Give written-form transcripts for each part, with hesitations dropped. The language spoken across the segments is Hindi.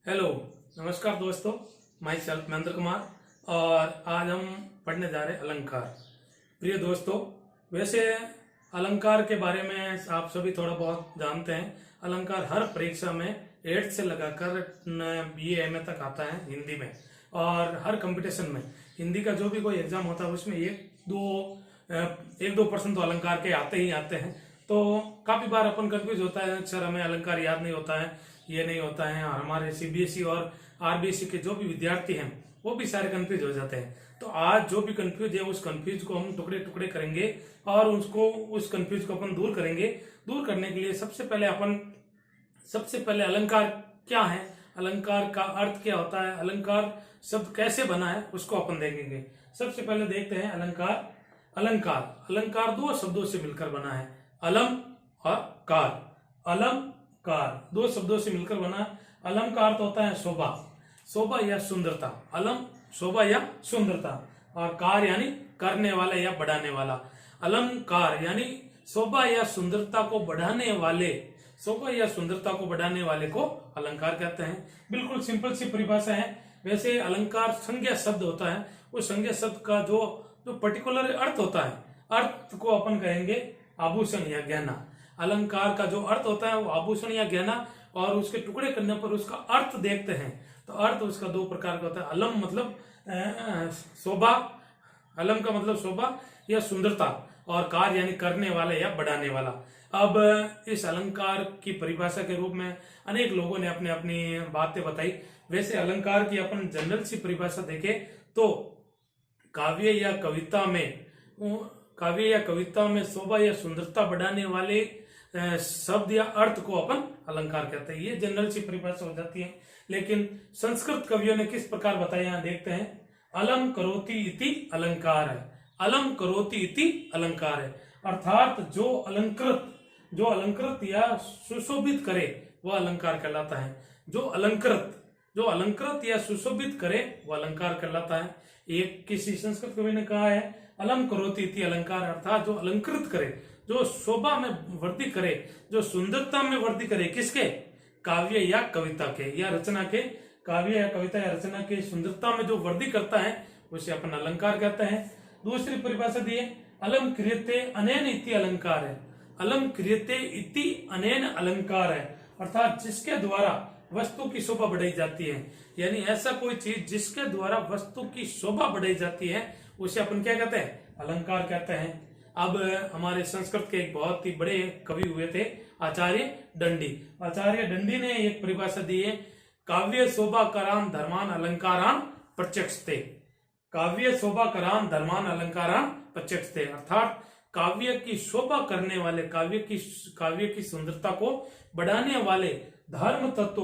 हेलो, नमस्कार दोस्तों। माई सेल्फ महेंद्र कुमार और आज हम पढ़ने जा रहे हैं अलंकार। प्रिय दोस्तों, वैसे अलंकार के बारे में आप सभी थोड़ा बहुत जानते हैं। अलंकार हर परीक्षा में 8 से लगाकर BA MA तक आता है हिंदी में, और हर कंपटीशन में हिंदी का जो भी कोई एग्जाम होता है उसमें 1-2% तो अलंकार के आते ही आते हैं। तो काफी बार अपन कंफ्यूज होता है, सर हमें अलंकार याद नहीं होता है, ये नहीं होता है। और हमारे CBSE और RBSE के जो भी विद्यार्थी हैं वो भी सारे कंफ्यूज हो जाते हैं। तो आज जो भी कंफ्यूज है उस कंफ्यूज को हम टुकड़े टुकड़े करेंगे और उस कंफ्यूज को अपन दूर करेंगे। दूर करने के लिए सबसे पहले अलंकार क्या है, अलंकार का अर्थ क्या होता है, अलंकार शब्द कैसे बना है, उसको अपन देखेंगे। सबसे पहले देखते हैं अलंकार। अलंकार 2 शब्दों से मिलकर बना है, अलम और कार। अलम कार 2 शब्दों से मिलकर बना। अलम का अर्थ होता है शोभा या सुंदरता। अलम शोभा या सुंदरता, और कार यानी करने वाला या बढ़ाने वाला। अलंकार यानी शोभा या सुंदरता को बढ़ाने वाले को अलंकार कहते हैं। बिल्कुल सिंपल सी परिभाषा है। वैसे अलंकार संज्ञा शब्द होता है, उस संज्ञा शब्द का जो पर्टिकुलर अर्थ होता है, अर्थ को अपन कहेंगे आभूषण या गहना। अलंकार का जो अर्थ होता है वो आभूषण या गहना, और उसके टुकड़े करने पर उसका अर्थ देखते हैं तो अर्थ उसका 2 प्रकार का होता है। अलम मतलब शोभा, अलम का मतलब शोभा या सुंदरता, और कार यानी करने वाला या बढ़ाने वाला। अब इस अलंकार की परिभाषा के रूप में अनेक लोगों ने अपने अपनी बातें बताई। वैसे अलंकार की अपन जनरल सी परिभाषा देखें तो काव्य या कविता में शोभा या सुंदरता बढ़ाने वाले शब्द या अर्थ को अपन अलंकार कहते हैं। ये जनरल सी परिभाषा हो जाती है। लेकिन संस्कृत कवियों ने किस प्रकार बताया, यहां देखते हैं। अलम करोति इति अलंकार है। अलम करोति इति अलंकार है, अर्थात जो अलंकृत या सुशोभित करे वह अलंकार कहलाता है। जो अलंकृत या सुशोभित करे वह अलंकार कहलाता है। एक किसी संस्कृत कवि ने कहा है, अलम करोति इति अलंकार, अर्थात जो अलंकृत करे, जो शोभा में वृद्धि करे, जो सुंदरता में वृद्धि करे, किसके? काव्य या कविता के या रचना के। काव्य या कविता या रचना के सुंदरता में जो वृद्धि करता है उसे अपन अलंकार कहते हैं। दूसरी परिभाषा दी है, अलम क्रियते अनेन इति अलंकार है। अलम क्रियते इति अनेन अलंकार है, अर्थात जिसके द्वारा वस्तु की शोभा बढ़ाई जाती है, यानी ऐसा कोई चीज जिसके द्वारा वस्तु की शोभा बढ़ाई जाती है उसे अपन क्या कहते हैं? अलंकार कहते हैं। अब हमारे संस्कृत के एक बहुत ही बड़े कवि हुए थे आचार्य दंडी। आचार्य दंडी ने एक परिभाषा दी है, काव्य शोभा करान धर्मान अलंकारान प्रत्यक्षते। काव्य शोभा करान धर्मान अलंकारान प्रत्यक्षते, अर्थात काव्य की शोभा करने वाले, काव्य की सुंदरता को बढ़ाने वाले धर्म तत्व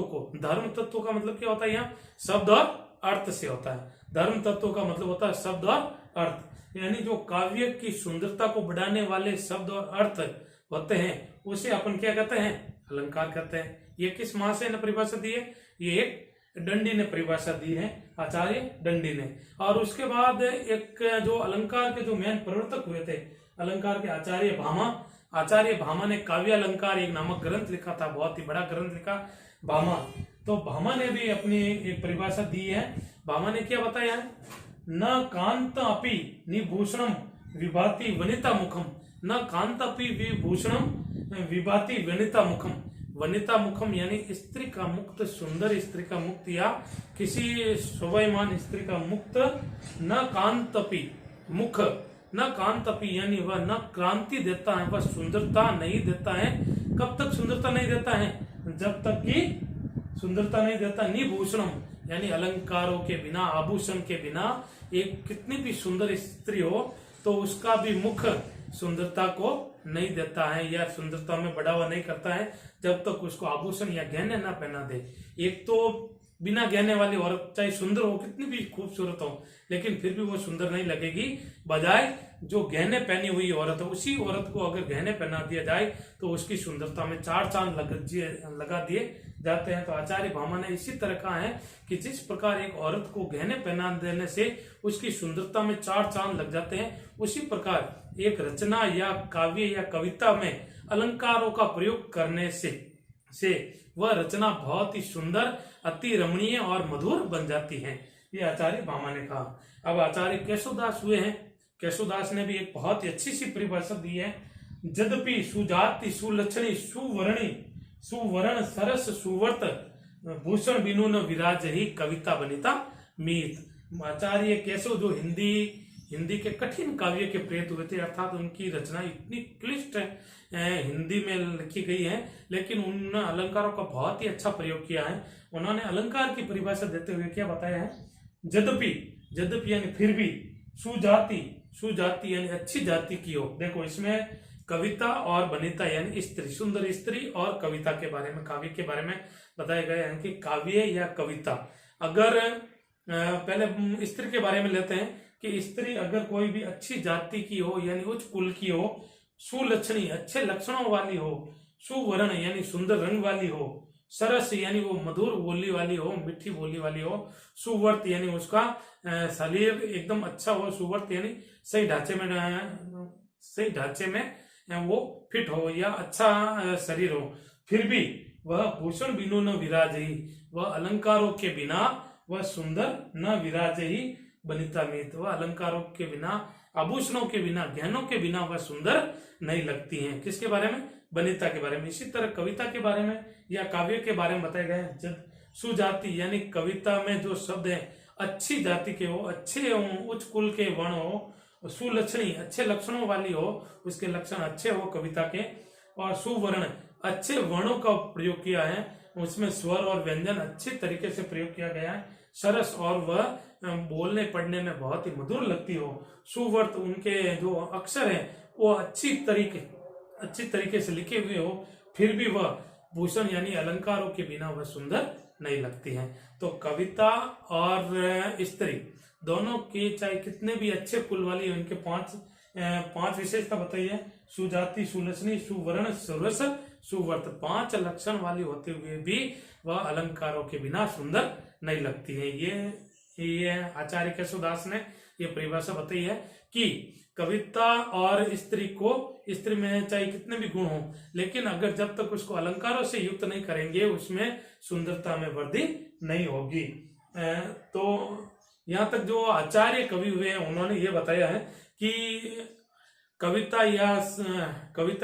का मतलब क्या होता है? यहाँ शब्द और अर्थ से होता है। धर्म तत्व का मतलब होता है शब्द और अर्थ, यानी जो काव्य की सुंदरता को बढ़ाने वाले शब्द और अर्थ होते हैं उसे अपन क्या कहते हैं? अलंकार कहते हैं। ये किस महाशय ने परिभाषा दी है? ये एक दंडी ने परिभाषा दी है, आचार्य दंडी ने। और उसके बाद एक जो अलंकार के जो मेन प्रवर्तक हुए थे, अलंकार के आचार्य भामा ने काव्य अलंकार एक नामक ग्रंथ लिखा था, बहुत ही बड़ा ग्रंथ लिखा भामा। तो भामा ने भी अपनी एक परिभाषा दी है। भामा ने क्या बताया है? न कांत अपि निभूषणम विभाति वनिता मुखम। न कांत अपि विभूषणम विभाति वनिता मुखम। वनिता मुखम यानी स्त्री का मुक्त, सुंदर स्त्री का मुक्त या किसी शोभायमान स्त्री का मुक्त। न कांत अपि मुख, न कांत अपि यानी वह न क्रांति देता है, वह सुंदरता नहीं देता है। कब तक सुंदरता नहीं देता है? जब तक कि सुंदरता नहीं देता। निभूषणम यानी अलंकारों के बिना, आभूषण के बिना एक कितनी भी सुंदर स्त्री हो तो उसका भी मुख सुंदरता को नहीं देता है या सुंदरता में बढ़ावा नहीं करता है जब तक उसको आभूषण या गहने ना पहना दे। एक तो बिना गहने वाली औरत चाहे सुंदर हो, कितनी भी खूबसूरत हो, लेकिन फिर भी वो सुंदर नहीं लगेगी। बजाय जो गहने पहनी हुई औरत है, उसी औरत को अगर गहने पहना दिया जाए तो उसकी सुंदरता में 4 चांद लगा दिए जाते हैं। तो आचार्य भामा ने इसी तरह कहा है कि जिस प्रकार एक औरत को गहने पहना देने से उसकी सुंदरता में 4 चांद लग जाते हैं, उसी प्रकार एक रचना या काव्य या कविता में अलंकारों का प्रयोग करने से से वह रचना बहुत ही सुंदर, अति रमणीय और मधुर बन जाती है। ये आचार्य भामा ने कहा। अब आचार्य केशवदास हुए हैं। केशवदास ने भी एक बहुत ही अच्छी सी परिभाषा दी है। यद्यपि सुजाति सुलक्षणी सुवर्णी सुवर्ण सरस सुवर्त भूषण बिनु न विराज ही कविता बनिता मीत। आचार्य केशव जो हिंदी के कठिन काव्य के प्रेत हुए थे, अर्थात उनकी रचना इतनी क्लिष्ट हिंदी में लिखी गई है, लेकिन उन्होंने अलंकारों का बहुत ही अच्छा प्रयोग किया है। उन्होंने अलंकार की परिभाषा देते हुए क्या बताया है? यद्यपि यानी फिर भी, सुजाति यानी अच्छी जाति की हो। देखो इसमें कविता और वनिता यानी स्त्री, सुंदर स्त्री और कविता के बारे में, काव्य के बारे में बताया गया है कि काव्य या कविता। अगर पहले स्त्री के बारे में लेते हैं कि स्त्री अगर कोई भी अच्छी जाति की हो यानी उच्च कुल की हो, सुलक्षणी अच्छे लक्षणों वाली हो, सुवर्ण यानी सुंदर रंग वाली हो, सरस यानी वो मधुर बोली वाली हो, मीठी बोली वाली हो, सुवर्त यानी उसका शरीर एकदम अच्छा हो, सुवर्त यानी सही ढांचे में वो फिट हो या अच्छा शरीर हो, फिर भी वह भूषण बिनु न विराज ही, वह अलंकारों के बिना वह सुंदर न विराज ही बनिता मीत। वह अलंकारों के बिना, आभूषणों के बिना, गहनों के बिना वह सुंदर नहीं लगती हैं। किसके बारे में? वनिता के बारे में। इसी तरह कविता के बारे में या काव्य के बारे में बताया गया है। जब सुजाति यानी कविता में जो शब्द है अच्छी जाति के हो, अच्छे हो, उच्च कुल के वर्ण हो, सुलक्षणी अच्छे लक्षणों वाली हो, उसके लक्षण अच्छे हो कविता के, और सुवर्ण अच्छे वर्णों का प्रयोग किया है, उसमें स्वर और व्यंजन अच्छे तरीके से प्रयोग किया गया है, सरस और वह बोलने पढ़ने में बहुत ही मधुर लगती हो, सुवर्त उनके जो अक्षर है वो अच्छी तरीके से लिखे हुए हो, फिर भी वह भूषण यानी अलंकारों के बिना वह सुंदर नहीं लगती हैं। तो कविता और स्त्री दोनों के चाहे कितने भी अच्छे कुल वाली उनके पांच विशेषता बताई है। सुजाति, सुलक्षणी, सुवर्ण, सुरस, सुवर्त, 5 लक्षण वाली होते हुए भी वह अलंकारों के बिना सुंदर नहीं लगती है। ये आचार्य केशवदास ने ये परिभाषा बताई है कि कविता और स्त्री में चाहे कितने भी गुण हो, लेकिन अगर जब तक उसको अलंकारों से युक्त नहीं करेंगे उसमें सुंदरता में वृद्धि नहीं होगी। तो यहाँ तक जो आचार्य कवि हुए हैं उन्होंने ये बताया है कि कविता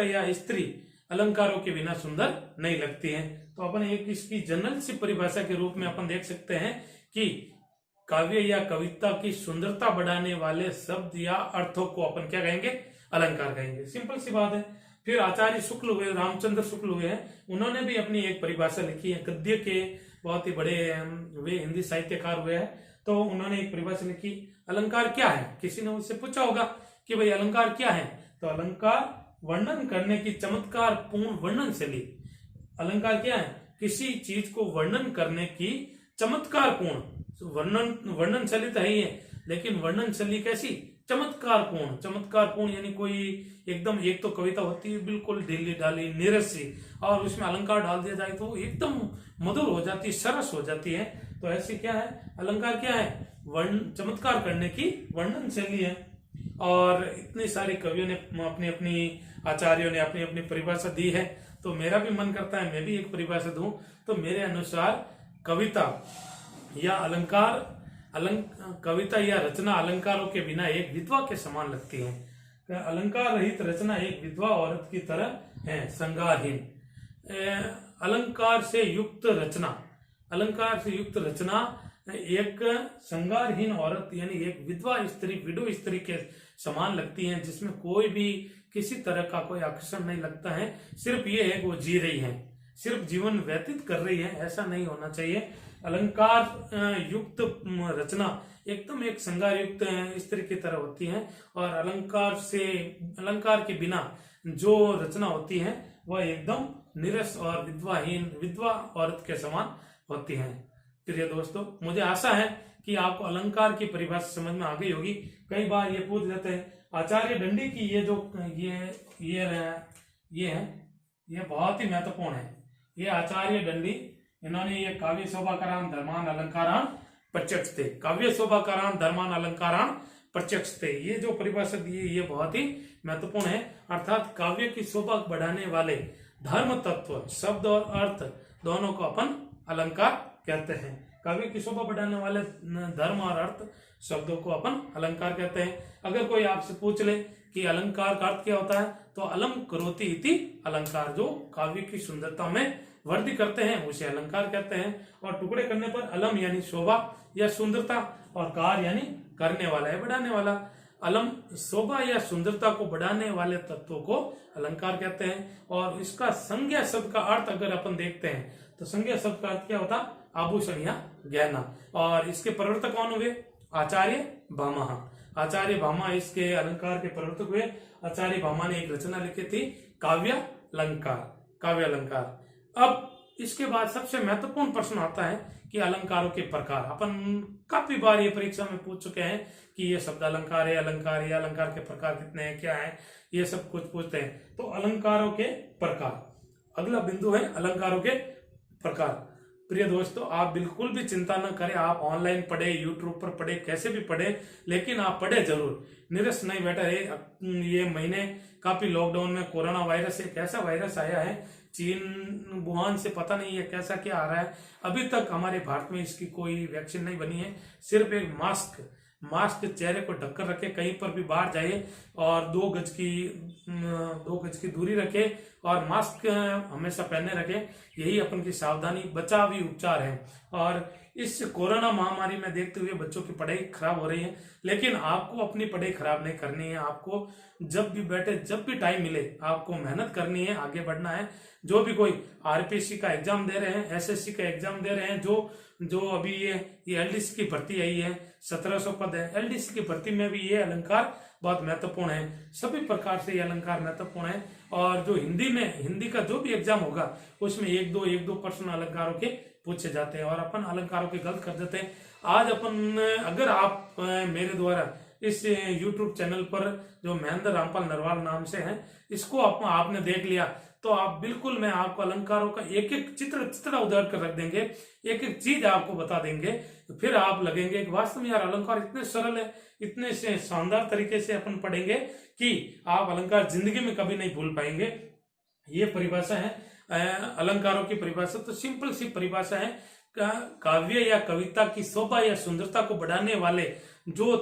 या स्त्री अलंकारों के बिना सुंदर नहीं लगती हैं। तो अपन एक इसकी जनरल सी परिभाषा के रूप में अपन देख सकते हैं कि काव्य या कविता की सुंदरता बढ़ाने वाले शब्द या अर्थों को अपन क्या कहेंगे? अलंकार कहेंगे। सिंपल सी बात है। फिर आचार्य शुक्ल हुए, रामचंद्र शुक्ल हुए हैं, उन्होंने भी अपनी एक परिभाषा लिखी है। गद्य के बहुत ही बड़े वे हिंदी साहित्यकार हुए हैं, तो उन्होंने एक परिभाषा लिखी, अलंकार क्या है? किसी ने उससे पूछा होगा कि भाई अलंकार क्या है? तो अलंकार वर्णन करने की चमत्कार पूर्ण वर्णन शैली। अलंकार क्या है? किसी चीज को वर्णन करने की चमत्कार पूर्ण, वर्णन शैली तो है ही है, लेकिन वर्णन शैली कैसी? चमत्कार पूर्ण यानी कोई एकदम, एक तो कविता होती है बिल्कुल ढीली ढाली नीरस सी, और उसमें अलंकार डाल दिया जाए तो एकदम मधुर हो जाती है, सरस हो जाती है। तो ऐसी क्या है? अलंकार क्या है? चमत्कार करने की वर्णन शैली है। और इतने सारे कवियों ने अपनी आचार्यों ने अपनी अपनी परिभाषा दी है, तो मेरा भी मन करता है मैं भी एक परिभाषा दूं। तो मेरे अनुसार कविता या रचना अलंकारों के बिना एक विधवा के समान लगती है। अलंकार रहित रचना एक विधवा औरत की तरह है, श्रृंगारहीन। अलंकार से युक्त रचना एक श्रृंगारहीन औरत यानी एक विधवा स्त्री, विडो स्त्री के समान लगती है, जिसमें कोई भी किसी तरह का कोई आकर्षण नहीं लगता है। सिर्फ ये है कि वो जी रही है, सिर्फ जीवन व्यतीत कर रही है, ऐसा नहीं होना चाहिए। अलंकार युक्त रचना एकदम एक श्रृंगार युक्त स्त्री की तरह होती है, और अलंकार के बिना जो रचना होती है वह एकदम निरस और विधवा औरत के समान होती है। प्रिय दोस्तों, मुझे आशा है कि आपको अलंकार की परिभाषा समझ में आ गई होगी। कई बार ये पूछ लेते हैं आचार्य दंडी की ये बहुत ही महत्वपूर्ण है। ये आचार्य दंडी, इन्होंने ये काव्य शोभाकारान धर्मान अलंकारान प्रत्यक्ष थे, काव्य शोभाकारान धर्मान अलंकारान प्रत्यक्ष थे, ये जो परिभाषा दी है ये बहुत ही महत्वपूर्ण है। अर्थात काव्य की शोभा बढ़ाने वाले धर्म तत्व शब्द और अर्थ दोनों को अपन अलंकार कहते हैं। काव्य की शोभा बढ़ाने वाले धर्म और अर्थ शब्दों को अपन अलंकार कहते हैं। अगर कोई आपसे पूछ ले कि अलंकार का अर्थ क्या होता है, तो अलम करोति इति अलंकार, जो काव्य की सुंदरता में वृद्धि करते हैं उसे अलंकार कहते हैं। और टुकड़े करने पर अलम यानी शोभा या सुंदरता, और कार यानी करने वाला है, बढ़ाने वाला। अलम शोभा या सुंदरता को बढ़ाने वाले तत्वों को अलंकार कहते हैं। और इसका संज्ञा शब्द का अर्थ अगर अपन देखते हैं तो संज्ञा शब्द का अर्थ क्या होता? आभूषण या गहना। और इसके प्रवर्तक कौन हुए? आचार्य भामा। आचार्य भामा इसके अलंकार के प्रवर्तक हुए। आचार्य भामा ने एक रचना लिखी थी काव्यालंकार। अब इसके बाद सबसे महत्वपूर्ण प्रश्न आता है कि अलंकारों के प्रकार। अपन काफी बार ये परीक्षा में पूछ चुके हैं कि ये शब्द अलंकार है, अलंकार या अलंकार के प्रकार कितने हैं, क्या है, ये सब कुछ पूछते हैं। तो अलंकारों के प्रकार, अगला बिंदु है अलंकारों के प्रकार। प्रिय दोस्तों, आप बिल्कुल भी चिंता न करें, आप ऑनलाइन पढ़े, यूट्यूब पर पढ़े, कैसे भी पढ़े, लेकिन आप पढ़े जरूर, निरस नहीं बैठा है। ये महीने काफी लॉकडाउन में कोरोना वायरस एक ऐसा वायरस आया है, चीन वुहान से पता नहीं है कैसा क्या आ रहा है। अभी तक हमारे भारत में इसकी कोई वैक्सीन नहीं बनी है। सिर्फ एक मास्क चेहरे को ढककर रखे, कहीं पर भी बाहर जाए, और 2 गज की दूरी रखे, और मास्क हमेशा पहने रखे। यही अपन की सावधानी, बचावी उपचार है। और इस कोरोना महामारी में देखते हुए बच्चों की पढ़ाई खराब हो रही है, लेकिन आपको अपनी पढ़ाई खराब नहीं करनी है। आपको जब भी बैठे, जब भी टाइम मिले, आपको मेहनत करनी है, आगे बढ़ना है। जो भी कोई आरपीएससी का एग्जाम दे रहे हैं, एसएससी का एग्जाम दे रहे हैं, जो अभी ये एलडीसी की भर्ती आई है, 1700 पद है, एलडीसी की भर्ती में भी ये अलंकार बहुत महत्वपूर्ण है। सभी प्रकार से ये अलंकार महत्वपूर्ण है। और जो हिंदी का जो भी एग्जाम होगा उसमें एक दो प्रश्न अलंकारों के पूछे जाते हैं, और अपन अलंकारों के गलत कर देते हैं। आज अपन, अगर आप मेरे द्वारा इस YouTube चैनल पर, जो महेंद्र रामपाल नरवाल नाम से है, इसको आपने देख लिया, तो आप बिल्कुल, मैं आपको अलंकारों का एक एक चित्र उदाहरण कर रख देंगे, एक एक चीज आपको बता देंगे। फिर आप लगेंगे कि वास्तव में यार अलंकार इतने सरल है, इतने से शानदार तरीके से अपन पढ़ेंगे कि आप अलंकार जिंदगी में कभी नहीं भूल पाएंगे। ये परिभाषा है अलंकारों की परिभाषा। तो सिंपल सी परिभाषा है, काव्य या कविता की शोभा या सुंदरता को बढ़ाने वाले जो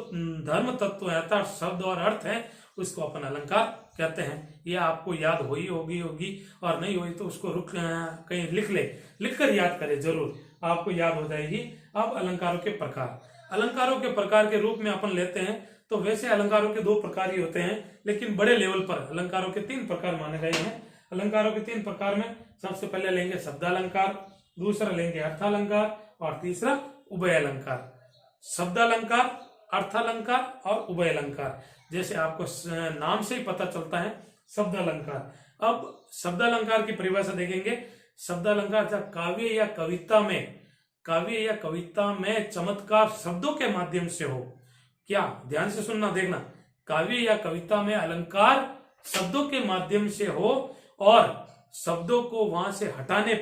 धर्म तत्व है, अर्थात शब्द और अर्थ है, उसको अपन अलंकार कहते हैं। ये आपको याद होगी, और नहीं हुई तो उसको कहीं लिखकर याद करें, जरूर आपको याद हो जाएगी। अब अलंकारों के प्रकार के रूप में अपन लेते हैं, तो वैसे अलंकारों के 2 प्रकार ही होते हैं, लेकिन बड़े लेवल पर अलंकारों के 3 प्रकार माने गए हैं। अलंकारों के 3 प्रकार में सबसे पहले लेंगे शब्दालंकार, दूसरा लेंगे अर्थालंकार, और तीसरा उभय अलंकार। शब्दालंकार, अर्थालंकार और उभय अलंकार, जैसे आपको नाम से ही पता चलता है, शब्दालंकार। अब शब्दालंकार की परिभाषा देखेंगे। शब्दालंकार काव्य या कविता में चमत्कार शब्दों के माध्यम से हो। क्या, ध्यान से सुनना, देखना, काव्य या कविता में अलंकार शब्दों के माध्यम से हो, और शब्दों को वहां से हटाने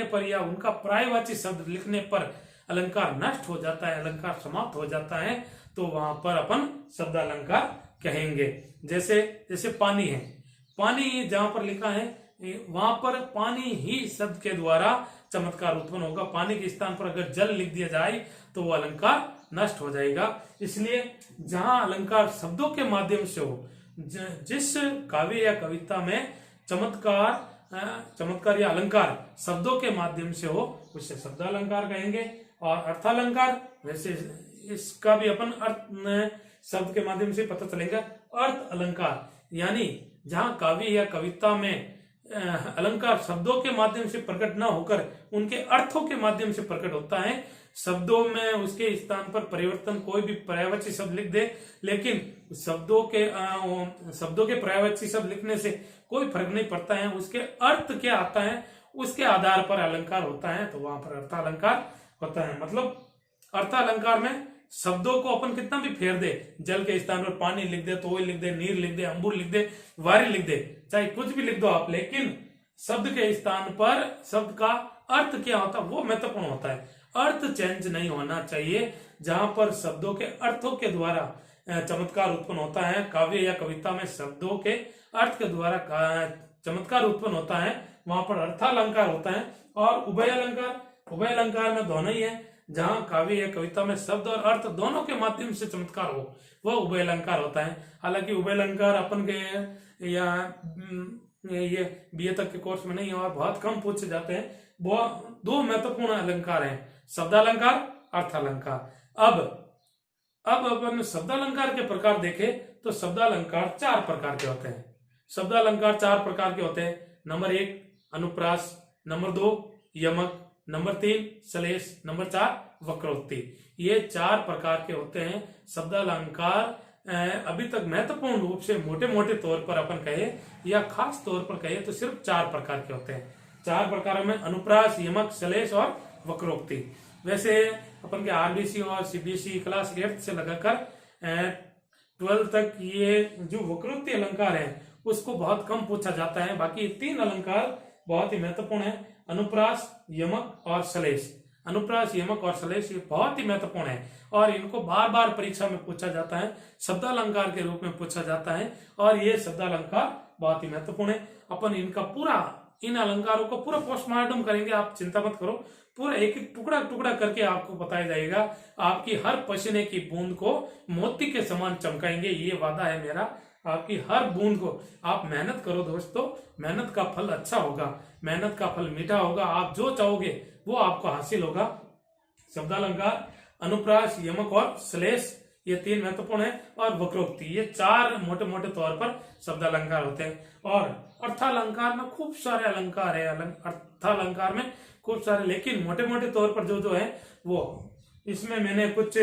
पर या उनका पर्यायवाची शब्द लिखने पर अलंकार नष्ट हो जाता है, अलंकार समाप्त हो जाता है, तो वहां पर अपन शब्दालंकार कहेंगे। जैसे पानी है, पानी जहां पर लिखा है वहां पर पानी ही शब्द के द्वारा चमत्कार उत्पन्न होगा। पानी के स्थान पर अगर जल लिख दिया जाए तो वो अलंकार नष्ट हो जाएगा। इसलिए जहां अलंकार शब्दों के माध्यम से हो, जिस काव्य या कविता में चमत्कार या अलंकार शब्दों के माध्यम से हो, उसे शब्दालंकार कहेंगे। और अर्थालंकार, वैसे इसका भी अपन अर्थ शब्द के माध्यम से पता चलेगा। अर्थ अलंकार यानी जहां काव्य या कविता में अलंकार शब्दों के माध्यम से प्रकट न होकर उनके अर्थों के माध्यम से प्रकट होता है। शब्दों में उसके स्थान पर परिवर्तन, कोई भी पर्यायवाची शब्द लिख दे, लेकिन शब्दों के पर्यायवाची शब्द लिखने से कोई फर्क नहीं पड़ता है, उसके अर्थ क्या आता है उसके आधार पर अलंकार होता है, तो वहां पर अर्थालंकार होता है। मतलब अर्थालंकार में शब्दों को अपन कितना भी फेर दे, जल के स्थान पर पानी लिख दे, तोय लिख दे, नीर लिख दे, अंबुर लिख दे, वारी लिख दे, चाहे कुछ भी लिख दो आप, लेकिन शब्द के स्थान पर शब्द का अर्थ क्या होता है वो महत्वपूर्ण होता है। अर्थ चेंज नहीं होना चाहिए। जहां पर शब्दों के अर्थों के द्वारा चमत्कार उत्पन्न होता है, काव्य या कविता में शब्दों के अर्थ के द्वारा चमत्कार उत्पन्न होता है वहां पर अर्थालंकार होता है। और उभय अलंकार में दोनों ही है, जहां काव्य या कविता में शब्द और अर्थ दोनों के माध्यम से चमत्कार हो वह उभय अलंकार होता है। हालांकि उभय अलंकार अपन के या ये बीए तक के कोर्स में नहीं और बहुत कम पूछे जाते हैं। वो दो महत्वपूर्ण अलंकार हैं, शब्दालंकार, अर्थालंकार। अब अपन शब्दालंकार के प्रकार देखें तो शब्दालंकार 4 प्रकार के होते हैं। शब्दालंकार 4 प्रकार के होते हैं। नंबर 1 अनुप्रास, नंबर 2 यमक, नंबर 3 श्लेष, नंबर 4 वक्रोक्ति। ये 4 प्रकार के होते हैं शब्दालंकार। अभी तक महत्वपूर्ण रूप से मोटे मोटे तौर पर अपन कहे या खास तौर पर कहे तो सिर्फ 4 प्रकार के होते हैं। 4 प्रकारों में अनुप्रास, यमक, श्लेष और वक्रोक्ति। वैसे अपन के आरबीसी और सीबीएसई क्लास 8 से लगाकर 12 तक ये जो वक्रोक्ति अलंकार है उसको बहुत कम पूछा जाता है। बाकी 3 अलंकार बहुत ही महत्वपूर्ण है, अनुप्रास, यमक और श्लेष। अनुप्रास, यमक और श्लेष ये बहुत ही महत्वपूर्ण है और इनको बार बार परीक्षा में पूछा जाता है, शब्दालंकार के रूप में पूछा जाता है और ये शब्दालंकार बहुत ही महत्वपूर्ण है। अपन इनका पूरा इन अलंकारों को पूरा पोस्टमार्टम करेंगे, आप चिंता मत करो। पूरा एक एक टुकड़ा टुकड़ा करके आपको बताया जाएगा। आपकी हर पसीने की बूंद को मोती के समान चमकाएंगे, ये वादा है मेरा। आपकी हर बूंद को आप मेहनत करो दोस्तों, मेहनत का फल अच्छा होगा, मेहनत का फल मीठा होगा। आप जो चाहोगे वो आपको हासिल होगा। शब्दालंकार, अनुप्रास, यमक और श्लेष ये 3 महत्वपूर्ण है और वक्रोक्ति ये 4 मोटे मोटे तौर पर शब्दालंकार होते हैं। और अर्थालंकार में खूब सारे अलंकार है, अर्थालंकार में खूब सारे, लेकिन मोटे मोटे तौर पर जो है वो इसमें मैंने कुछ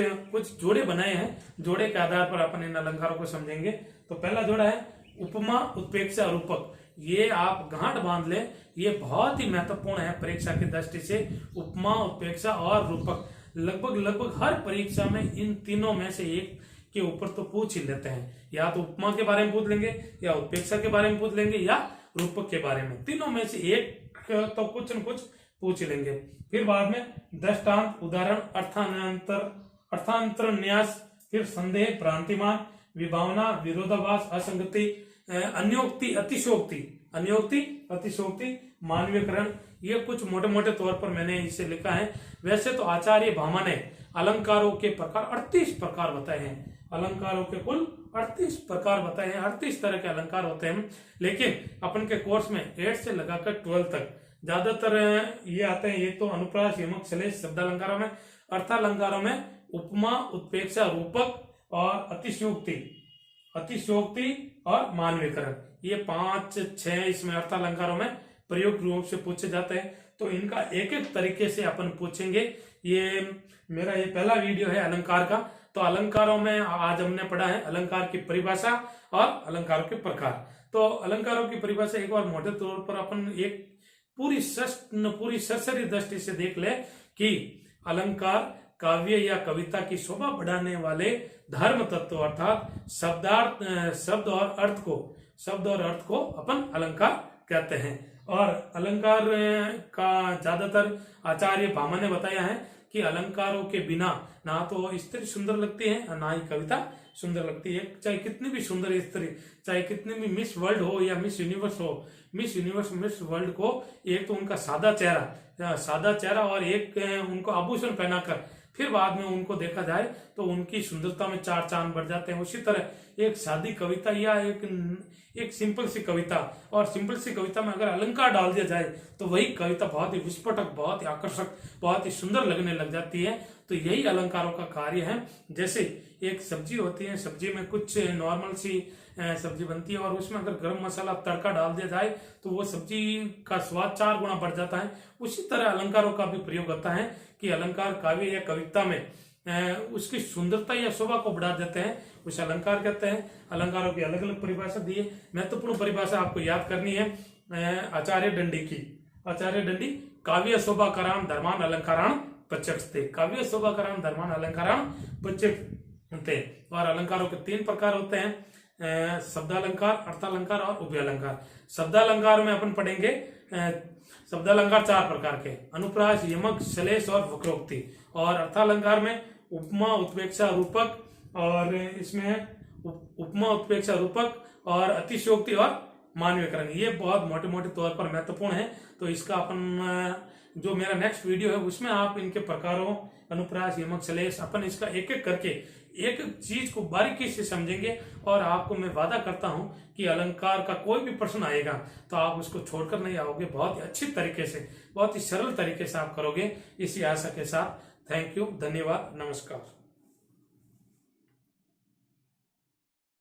जोड़े बनाए हैं। जोड़े के आधार पर अपन इन अलंकारों को समझेंगे। तो पहला जोड़ा है उपमा, उत्प्रेक्षा, रूपक। ये आप गांठ बांध ले, ये बहुत ही महत्वपूर्ण है परीक्षा की दृष्टि से। उपमा, उत्प्रेक्षा और रूपक लगभग हर परीक्षा में इन तीनों में से एक के ऊपर तो पूछ ही लेते हैं। या तो उपमा के बारे में पूछ लेंगे, या उत्प्रेक्षा के बारे में पूछ लेंगे, या रूपक के बारे में। तीनों में से एक तो कुछ न कुछ पूछ लेंगे। फिर बाद में दृष्टांत, उदाहरण, अर्थांतर न्यास, फिर संदेह, भ्रांतिमान, विभावना, विरोधाभास, असंगति, अन्योक्ति, अतिशोक्ति, मानवीयकरण। ये कुछ मोटे मोटे तौर पर मैंने इसे लिखा है। वैसे तो आचार्य भामा ने अलंकारों के प्रकार 38 प्रकार बताए हैं। अलंकारों के कुल 38 प्रकार बताए हैं, 38 तरह के अलंकार होते हैं। लेकिन अपन के कोर्स में 8 से लगाकर 12 तक ज्यादातर ये आते हैं। एक तो अनुप्रास, यमक, श्लेष शब्दालंकारों में। अर्थालंकारों में उपमा, उत्प्रेक्षा, रूपक और अतिशयोक्ति और मानवीयकरण, ये 5-6 इसमें अर्थालंकारों में प्रयुक्त रूप से पूछे जाते हैं। तो इनका एक एक तरीके से अपन पूछेंगे। ये मेरा ये पहला वीडियो है अलंकार का। तो अलंकारों में आज हमने पढ़ा है अलंकार की परिभाषा और अलंकारों के प्रकार। तो अलंकारों की परिभाषा एक बार मोटे तौर पर अपन एक पूरी सरसरी दृष्टि से देख ले कि अलंकार काव्य या कविता की शोभा बढ़ाने वाले धर्म तत्व अर्थात शब्द और अर्थ को अपन अलंकार कहते हैं। और अलंकार का ज्यादातर आचार्य भामा ने बताया है कि अलंकारों के बिना ना तो स्त्री सुंदर लगती है ना ही कविता सुंदर लगती है। चाहे कितनी भी सुंदर स्त्री, चाहे कितनी भी मिस वर्ल्ड हो या मिस यूनिवर्स हो, मिस वर्ल्ड को एक तो उनका सादा चेहरा और एक उनको आभूषण पहनाकर फिर बाद में उनको देखा जाए तो उनकी सुंदरता में 4 चांद बढ़ जाते हैं। उसी तरह एक सादी कविता या एक सिंपल सी कविता, और सिंपल सी कविता में अगर अलंकार डाल दिया जाए तो वही कविता बहुत ही विस्फोटक, बहुत ही आकर्षक, बहुत ही सुंदर लगने लग जाती है। तो यही अलंकारों का कार्य है। जैसे एक सब्जी होती है, सब्जी में कुछ नॉर्मल सी सब्जी बनती है और उसमें अगर गरम मसाला तड़का डाल दिया जाए तो वो सब्जी का स्वाद 4 गुना बढ़ जाता है। उसी तरह अलंकारों का भी प्रयोग होता है कि अलंकार काव्य या कविता में उसकी सुंदरता या शोभा को बढ़ा देते हैं, उसे अलंकार कहते हैं। अलंकारों की अलग अलग परिभाषा दी है। महत्वपूर्ण परिभाषा आपको याद करनी है आचार्य दंडी की। आचार्य दंडी काव्य शोभाकरान धर्मान अलंकारान प्रत्यक्षते, काव्य शोभाकरान धर्मान अलंकारान प्रत्यक्षते। और अलंकारों के 3 प्रकार होते हैं, शब्दालंकार, अर्थालंकार और उभयालंकार। शब्दालंकार में अपन पढ़ेंगे शब्दालंकार 4 प्रकार के, अनुप्रास, यमक, श्लेष और वक्रोक्ति। और अर्थालंकार में उपमा, उत्प्रेक्षा, रूपक, और इसमें उपमा, उत्प्रेक्षा, रूपक और अतिशयोक्ति और मानवीकरण, ये बहुत मोटे मोटे तौर पर महत्वपूर्ण है। तो इसका अपन जो मेरा नेक्स्ट वीडियो है उसमें आप इनके प्रकारों, अनुप्रास, यमक, श्लेष, अपन इसका एक एक करके एक एक चीज को बारीकी से समझेंगे। और आपको मैं वादा करता हूं कि अलंकार का कोई भी प्रश्न आएगा तो आप उसको छोड़कर नहीं आओगे, बहुत ही अच्छी तरीके से, बहुत ही सरल तरीके से आप करोगे, इसी आशा के साथ थैंक यू, धन्यवाद, नमस्कार।